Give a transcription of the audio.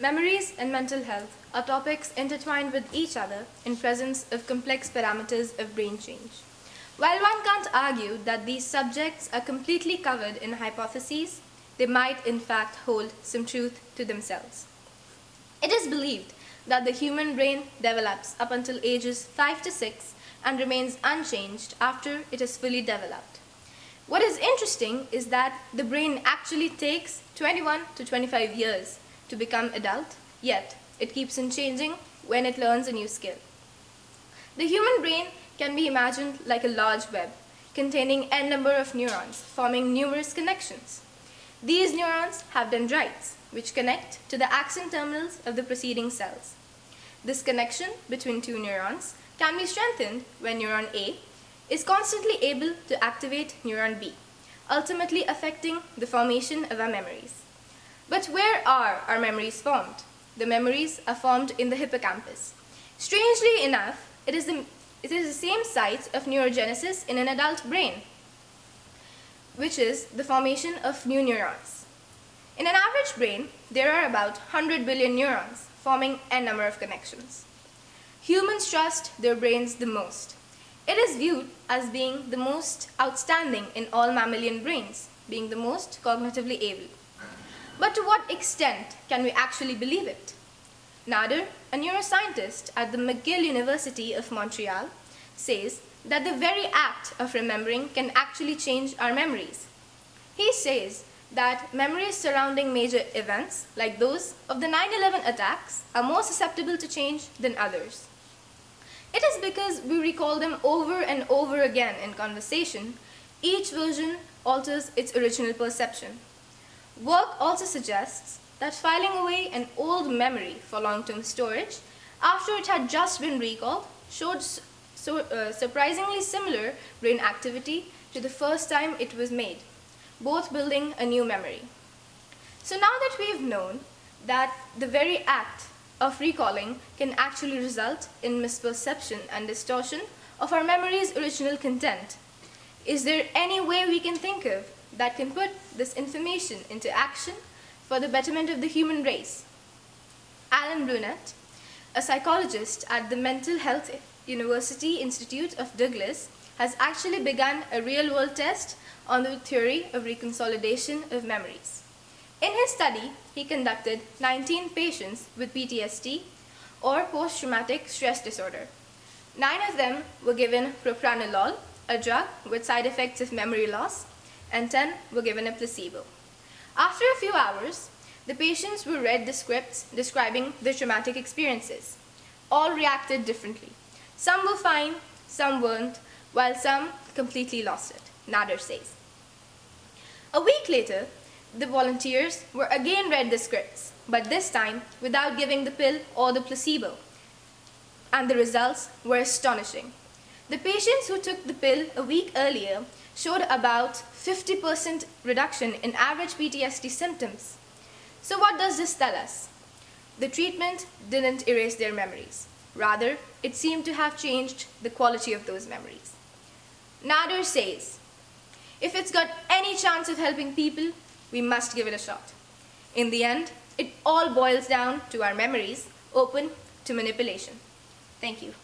Memories and mental health are topics intertwined with each other in presence of complex parameters of brain change. While one can't argue that these subjects are completely covered in hypotheses, they might in fact hold some truth to themselves. It is believed that the human brain develops up until ages 5 to 6 and remains unchanged after it is fully developed. What is interesting is that the brain actually takes 21 to 25 years to become adult, yet it keeps on changing when it learns a new skill. The human brain can be imagined like a large web containing n number of neurons forming numerous connections. These neurons have dendrites, which connect to the axon terminals of the preceding cells. This connection between two neurons can be strengthened when neuron A is constantly able to activate neuron B, ultimately affecting the formation of our memories. But where are our memories formed? The memories are formed in the hippocampus. Strangely enough, it is the same site of neurogenesis in an adult brain, which is the formation of new neurons. In an average brain, there are about 100 billion neurons forming n number of connections. Humans trust their brains the most. It is viewed as being the most outstanding in all mammalian brains, being the most cognitively able. But to what extent can we actually believe it? Nader, a neuroscientist at the McGill University of Montreal, says that the very act of remembering can actually change our memories. He says that memories surrounding major events, like those of the 9/11 attacks, are more susceptible to change than others. It is because we recall them over and over again in conversation. Each version alters its original perception. Work also suggests that filing away an old memory for long-term storage after it had just been recalled showed surprisingly similar brain activity to the first time it was made, both building a new memory. So now that we've known that the very act of recalling can actually result in misperception and distortion of our memory's original content, is there any way we can think of that can put this information into action for the betterment of the human race? Alan Brunette, a psychologist at the Mental Health University Institute of Douglas, has actually begun a real-world test on the theory of reconsolidation of memories. In his study, he conducted 19 patients with PTSD or post-traumatic stress disorder. 9 of them were given propranolol, a drug with side effects of memory loss, and 10 were given a placebo. After a few hours, the patients were read the scripts describing their traumatic experiences. All reacted differently. Some were fine, some weren't, while some completely lost it, Nader says. A week later, the volunteers were again read the scripts, but this time without giving the pill or the placebo. And the results were astonishing. The patients who took the pill a week earlier showed about 50% reduction in average PTSD symptoms. So what does this tell us? The treatment didn't erase their memories. Rather, it seemed to have changed the quality of those memories. Nader says, if it's got any chance of helping people, we must give it a shot. In the end, it all boils down to our memories open to manipulation. Thank you.